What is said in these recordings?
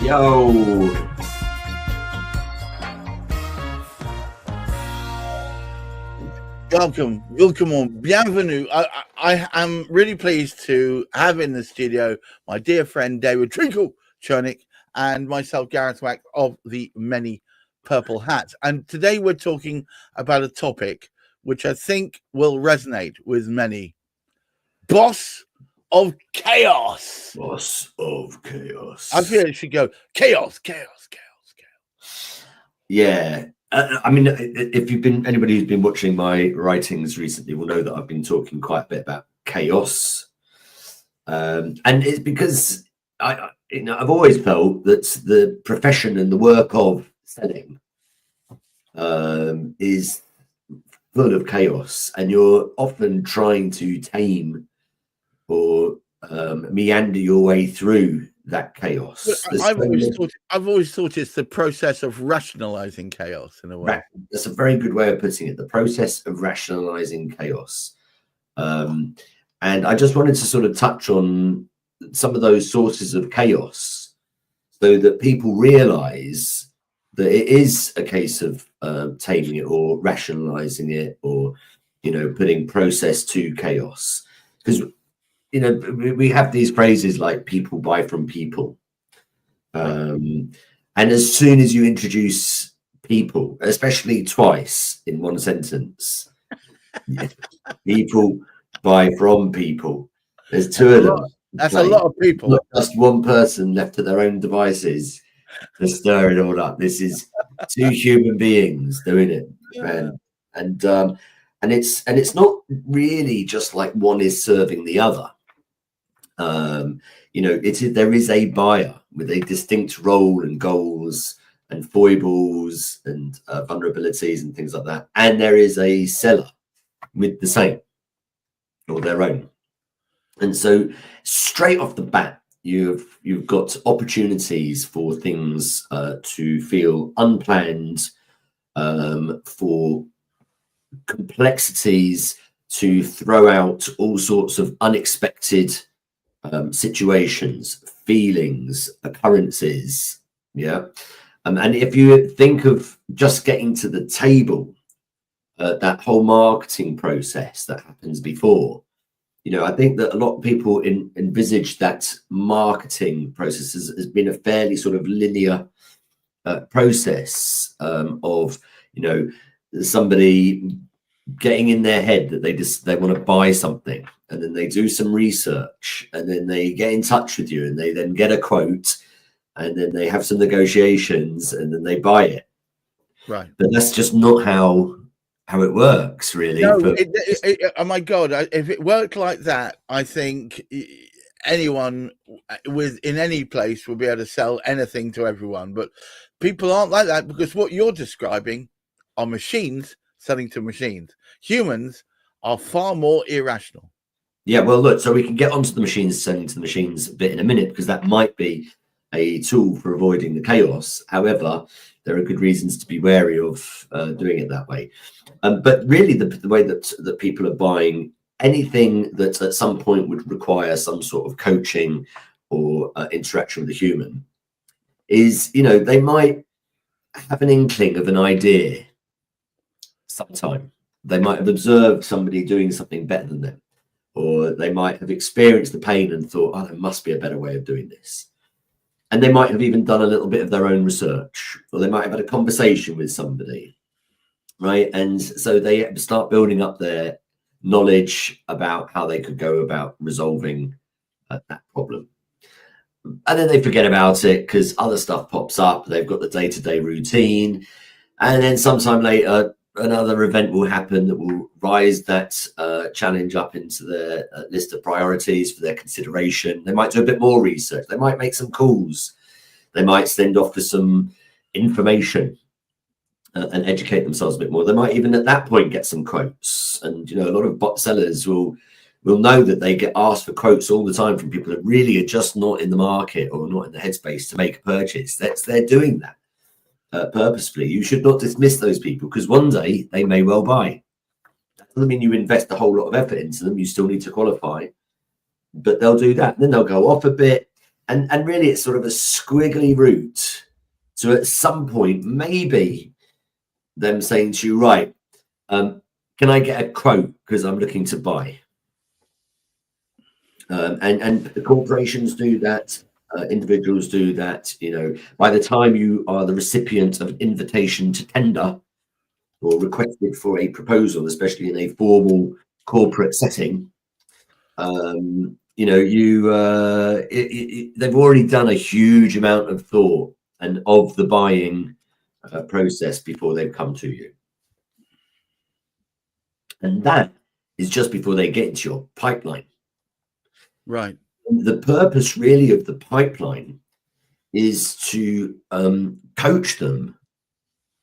Yo. Welcome on, bienvenue. I am really pleased to have in the studio my dear friend David Trinkle Chernick and myself, Gareth Wack of the Many Purple Hats. And today we're talking about a topic which I think will resonate with many. Boss of Chaos. Boss of Chaos. I feel it should go chaos, chaos, chaos, chaos. Yeah. I mean, if you've been anybody who's been watching my writings recently will know that I've been talking quite a bit about chaos, and it's because I've always felt that the profession and the work of selling is full of chaos, and you're often trying to tame or meander your way through that chaos. I've always thought it's the process of rationalizing chaos in a way. That's a very good way of putting it. The process of rationalizing chaos. And I just wanted to sort of touch on some of those sources of chaos so that people realize that it is a case of taming it or rationalizing it or, putting process to chaos. Because we have these phrases like people buy from people. And as soon as you introduce people, especially twice in one sentence, people buy from people. There's two of them. That's a lot of people. Not just one person left to their own devices to stir it all up. This is two human beings doing it, man. And it's not really just like one is serving the other. There is a buyer with a distinct role and goals and foibles and vulnerabilities and things like that, and there is a seller with the same or their own. And so straight off the bat, you've got opportunities for things to feel unplanned, for complexities to throw out all sorts of unexpected situations, feelings, occurrences. And if you think of just getting to the table, that whole marketing process that happens before, I think that a lot of people envisage that marketing process has been a fairly sort of linear process of somebody getting in their head that they want to buy something, and then they do some research, and then they get in touch with you, and they then get a quote, and then they have some negotiations, and then they buy it. Right. But that's just not how it works, really. No, oh my God! If it worked like that, I think anyone in any place will be able to sell anything to everyone. But people aren't like that, because what you're describing are machines selling to machines. Humans are far more irrational. Yeah, well, look, so we can get onto the machines selling to the machines a bit in a minute, because that might be a tool for avoiding the chaos. However, there are good reasons to be wary of doing it that way. But really, the way that people are buying anything that at some point would require some sort of coaching or interaction with a human is, they might have an inkling of an idea sometime. They might have observed somebody doing something better than them, or they might have experienced the pain and thought, oh, there must be a better way of doing this. And they might have even done a little bit of their own research, or they might have had a conversation with somebody, right? And so they start building up their knowledge about how they could go about resolving that problem. And then they forget about it because other stuff pops up. They've got the day-to-day routine. And then sometime later, another event will happen that will rise that challenge up into their list of priorities for their consideration. They might do a bit more research. They might make some calls. They might send off for some information and educate themselves a bit more. They might even at that point get some quotes. And, a lot of bot sellers will know that they get asked for quotes all the time from people that really are just not in the market or not in the headspace to make a purchase. They're doing that. Purposefully. You should not dismiss those people, because one day they may well buy. That doesn't mean you invest a whole lot of effort into them. You still need to qualify, but they'll do that. And then they'll go off a bit, and really it's sort of a squiggly route. So at some point, maybe them saying to you, right, can I get a quote because I'm looking to buy? And the corporations do that, individuals do that. You know, by the time you are the recipient of an invitation to tender or requested for a proposal, especially in a formal corporate setting, you know, they've already done a huge amount of thought and of the buying process before they've come to you. And that is just before they get into your pipeline. Right. The purpose really of the pipeline is to coach them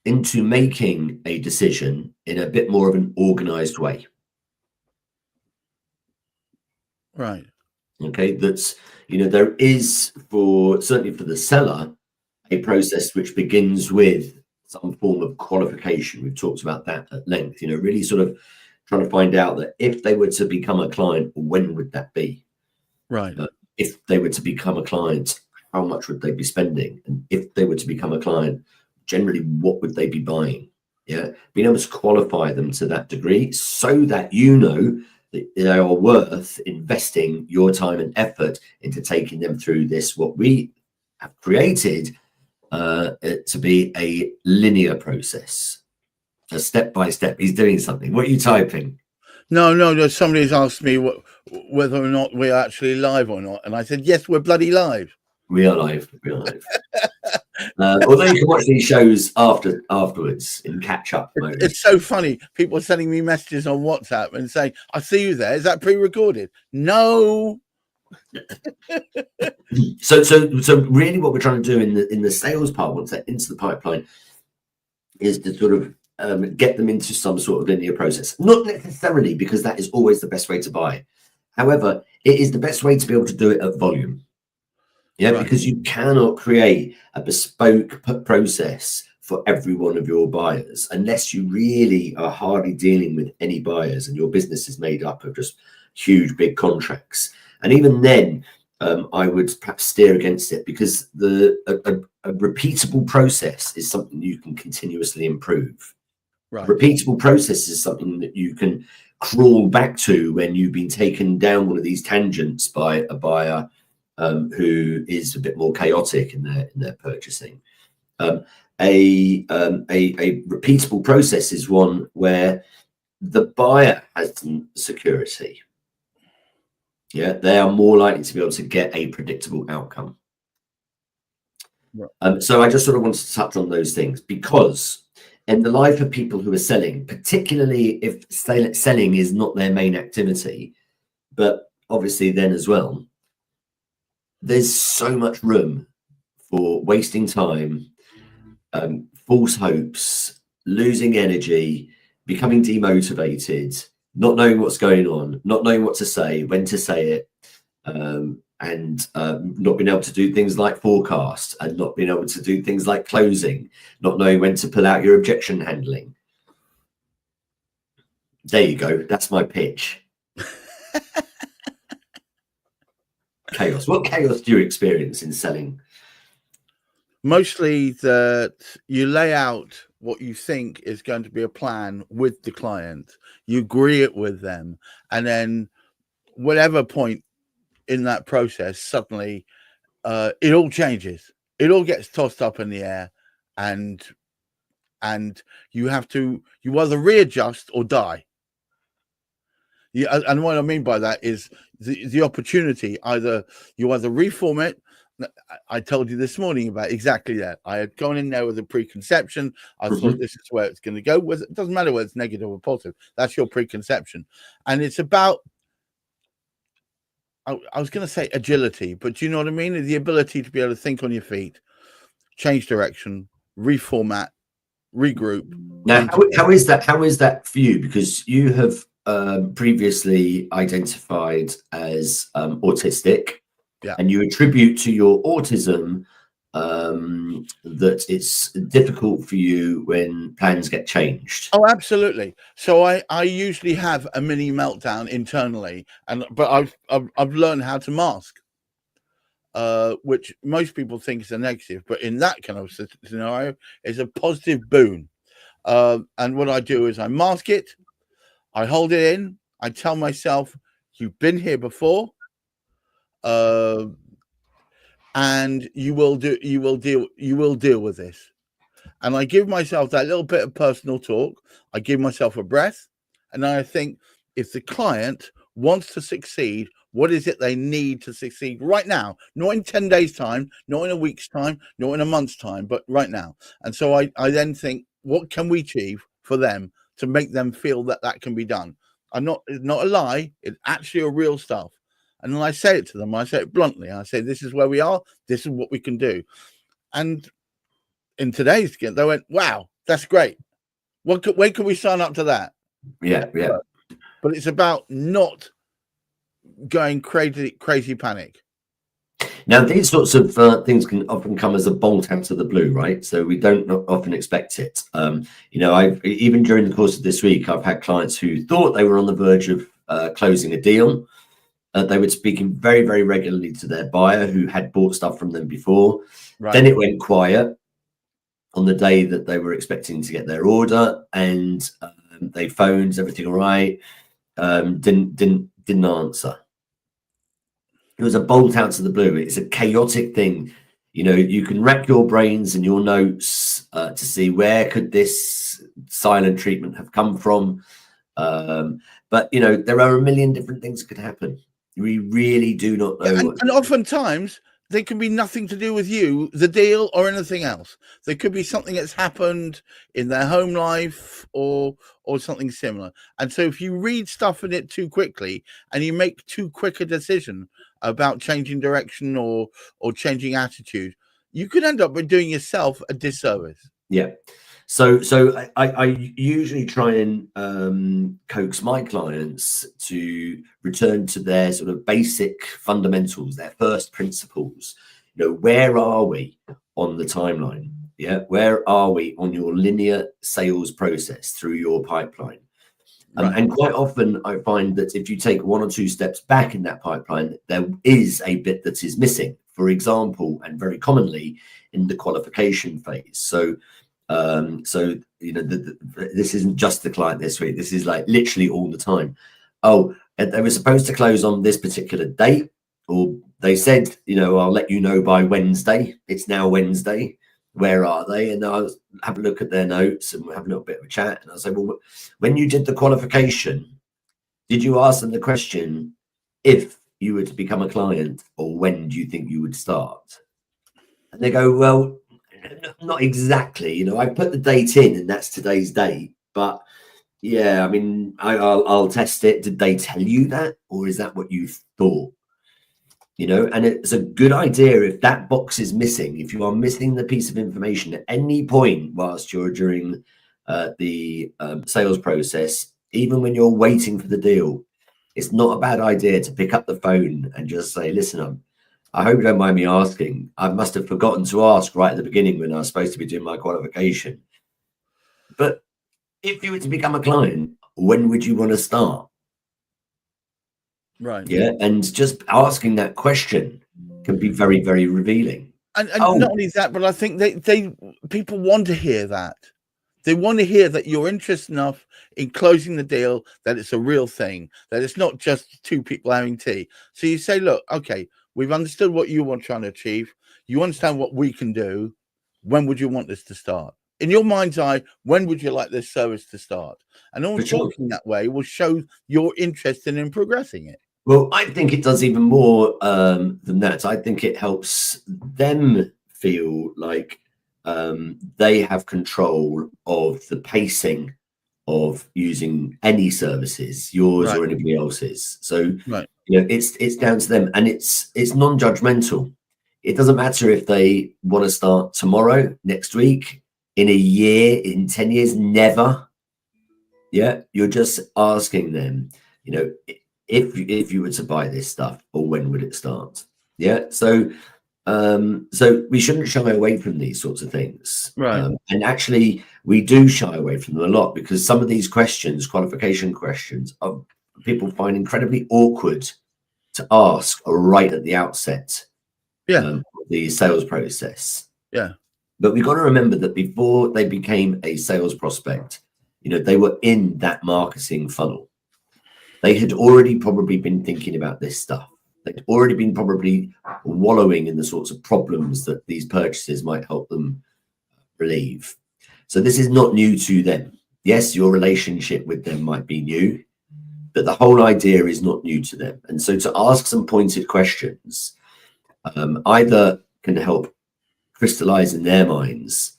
into making a decision in a bit more of an organized way. Right. Okay, that's, you know, there is certainly for the seller a process which begins with some form of qualification. We've talked about that at length, you know, really sort of trying to find out that if they were to become a client, when would that be? Right. If they were to become a client, how much would they be spending? And if they were to become a client, generally, what would they be buying? Yeah, being able to qualify them to that degree so that you know that they are worth investing your time and effort into taking them through this, what we have created to be a linear process, a step by step. He's doing something. What are you typing? No. Somebody's asked me whether or not we're actually live or not, and I said yes, we're bloody live. We are live. We are live. Although you can watch these shows afterwards in catch-up mode. It's so funny. People are sending me messages on WhatsApp and saying, "I see you there. Is that pre-recorded?" No. So really, what we're trying to do in the sales part, once they're into the pipeline, is to sort of get them into some sort of linear process. Not necessarily because that is always the best way to buy. However, it is the best way to be able to do it at volume. Yeah, right. Because you cannot create a bespoke process for every one of your buyers unless you really are hardly dealing with any buyers and your business is made up of just huge, big contracts. And even then, I would perhaps steer against it because a repeatable process is something you can continuously improve. Right. Repeatable process is something that you can crawl back to when you've been taken down one of these tangents by a buyer who is a bit more chaotic in their purchasing. A repeatable process is one where the buyer has some security. Yeah, they are more likely to be able to get a predictable outcome. Right. So I just sort of wanted to touch on those things because in the life of people who are selling, particularly if selling is not their main activity, but obviously then as well, there's so much room for wasting time, false hopes, losing energy, becoming demotivated, not knowing what's going on, not knowing what to say, when to say it, and not being able to do things like forecast and not being able to do things like closing, not knowing when to pull out your objection handling. There you go. That's my pitch. Chaos. What chaos do you experience in selling? Mostly that you lay out what you think is going to be a plan with the client, you agree it with them, and then whatever point in that process, suddenly it all changes. It all gets tossed up in the air, and you either readjust or die. Yeah, and what I mean by that is the opportunity. You either reform it. I told you this morning about exactly that. I had gone in there with a preconception. I thought this is where it's going to go. It doesn't matter whether it's negative or positive. That's your preconception. And it's about, I was going to say agility, but do you know what I mean? The ability to be able to think on your feet, change direction, reformat, regroup. Now, how is that for you? Because you have previously identified as autistic. Yeah. And you attribute to your autism that it's difficult for you when plans get changed. Oh, absolutely. So I usually have a mini meltdown internally, but I've learned how to mask. which most people think is a negative, but in that kind of scenario, is a positive boon. And what I do is I mask it, I hold it in, I tell myself, you've been here before, and you will deal with this. And I give myself that little bit of personal talk. I give myself a breath, and I think, if the client wants to succeed, what is it they need to succeed right now? Not in 10 days' time, not in a week's time, not in a month's time, but right now. And so I then think, what can we achieve for them to make them feel that that can be done? It's not a lie. It's actually a real stuff. And then I say it to them. I say it bluntly. I say, this is where we are. This is what we can do. And in today's game, they went, wow, that's great. When can we sign up to that? Yeah. But it's about not going crazy panic. Now, these sorts of things can often come as a bolt out of the blue, right? So we don't often expect it. I've even during the course of this week, I've had clients who thought they were on the verge of closing a deal. They were speaking very, very regularly to their buyer who had bought stuff from them before. Right. Then it went quiet on the day that they were expecting to get their order, and they phoned, everything all right, didn't answer. It was a bolt out of the blue. It's a chaotic thing. You can rack your brains and your notes to see where could this silent treatment have come from. But there are a million different things that could happen. We really do not know. And oftentimes they can be nothing to do with you, the deal, or anything else. There could be something that's happened in their home life or something similar. And so if you read stuff in it too quickly and you make too quick a decision about changing direction or changing attitude, you could end up with doing yourself a disservice. Yeah. So I usually try and coax my clients to return to their sort of basic fundamentals, their first principles. Where are we on the timeline? Yeah, where are we on your linear sales process through your pipeline? Right. And quite often I find that if you take one or two steps back in that pipeline, there is a bit that is missing. For example, and very commonly in the qualification phase. So this isn't just the client this week. This is like literally all the time. Oh, they were supposed to close on this particular date, or they said, I'll let you know by Wednesday. It's now Wednesday. Where are they? And I'll have a look at their notes and we'll have a little bit of a chat. And I'll say, well, when you did the qualification, did you ask them the question, if you were to become a client, or when do you think you would start? And they go, well, not exactly. I put the date in and that's today's date. But yeah, I mean, I'll test it. Did they tell you that? Or is that what you thought? And it's a good idea if that box is missing, if you are missing the piece of information at any point whilst you're during the sales process, even when you're waiting for the deal, it's not a bad idea to pick up the phone and just say, listen, I hope you don't mind me asking. I must have forgotten to ask right at the beginning when I was supposed to be doing my qualification. But if you were to become a client, when would you want to start? Right. Yeah. And just asking that question can be very, very revealing. And not only that, but I think people want to hear that. They want to hear that you're interested enough in closing the deal, that it's a real thing, that it's not just two people having tea. So you say, look, okay, we've understood what you want trying to achieve. You understand what we can do. When would you want this to start? In your mind's eye, when would you like this service to start? And all talking that way will show your interest in progressing it. Well, I think it does even more than that. I think it helps them feel like they have control of the pacing of using any services, yours or anybody else's. So it's down to them, and it's non-judgmental. It doesn't matter if they want to start tomorrow, next week, in a year, in 10 years, never. Yeah, you're just asking them, if you were to buy this stuff, or when would it start? Yeah, so we shouldn't shy away from these sorts of things, right? And actually, we do shy away from them a lot, because some of these questions, qualification questions, are people find incredibly awkward to ask right at the outset the sales process. Yeah. But we've got to remember that before they became a sales prospect, they were in that marketing funnel. They had already probably been thinking about this stuff. They'd already been probably wallowing in the sorts of problems that these purchases might help them relieve. So this is not new to them. Yes, your relationship with them might be new, but the whole idea is not new to them. And so to ask some pointed questions either can help crystallize in their minds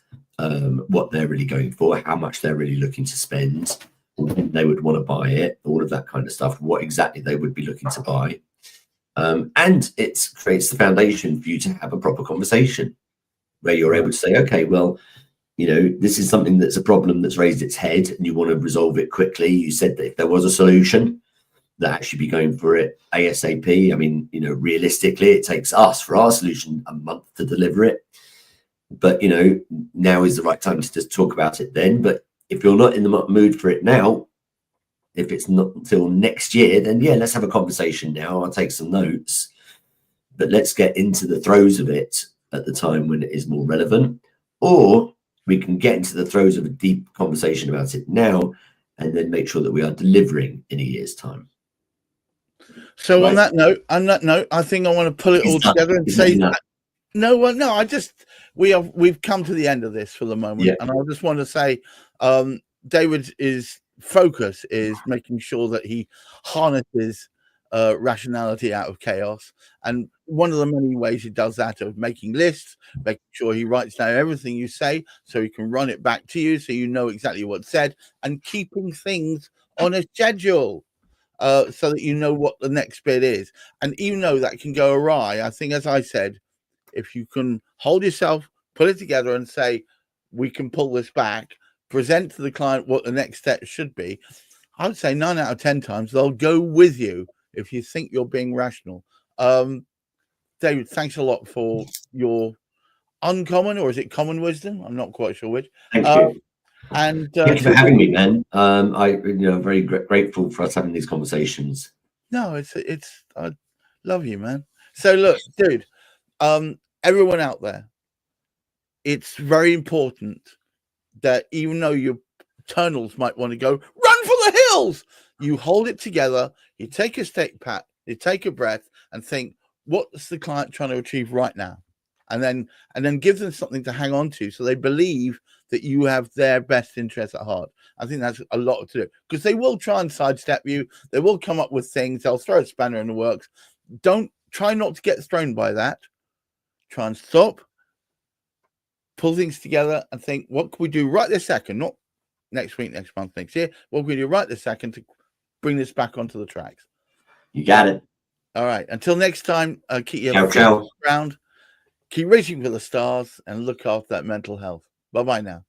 what they're really going for, how much they're really looking to spend, when they would want to buy it, all of that kind of stuff, what exactly they would be looking to buy. And it creates the foundation for you to have a proper conversation where you're able to say, okay, well, this is something that's a problem that's raised its head and you want to resolve it quickly. You said that if there was a solution, that actually be going for it ASAP. I mean, realistically, it takes us for our solution a month to deliver it. But, now is the right time to just talk about it then. But if you're not in the mood for it now, if it's not until next year, then yeah, let's have a conversation now. I'll take some notes, but let's get into the throes of it at the time when it is more relevant. Or we can get into the throes of a deep conversation about it now and then make sure that we are delivering in a year's time. So right. on that note, I think I want to pull it all together and say we've come to the end of this for the moment. Yeah. And I just want to say David's focus is making sure that he harnesses rationality out of chaos. And one of the many ways he does that of making lists, making sure he writes down everything you say so he can run it back to you so you know exactly what's said, and keeping things on a schedule so that you know what the next bit is. And even though that can go awry, I think, as I said, if you can hold yourself, put it together and say, we can pull this back, present to the client what the next step should be, I would say 9 out of 10 times they'll go with you if you think you're being rational. David, thanks a lot for your uncommon, or is it common wisdom? I'm not quite sure which. Thank you. And thank you for having me, man. I'm very grateful for us having these conversations. No, I love you, man. So look, dude, everyone out there, it's very important that even though your internals might want to go run for the hills, you hold it together, you take a step back, you take a breath and think, what's the client trying to achieve right now? And then give them something to hang on to so they believe that you have their best interests at heart. I think that's a lot to do, because they will try and sidestep you. They will come up with things. They'll throw a spanner in the works. Don't try not to get thrown by that. Try and stop, pull things together and think, what can we do right this second? Not next week, next month, next year. What can we do right this second to bring this back onto the tracks? You got it. All right. Until next time, keep your ground, keep reaching for the stars, and look after that mental health. Bye-bye now.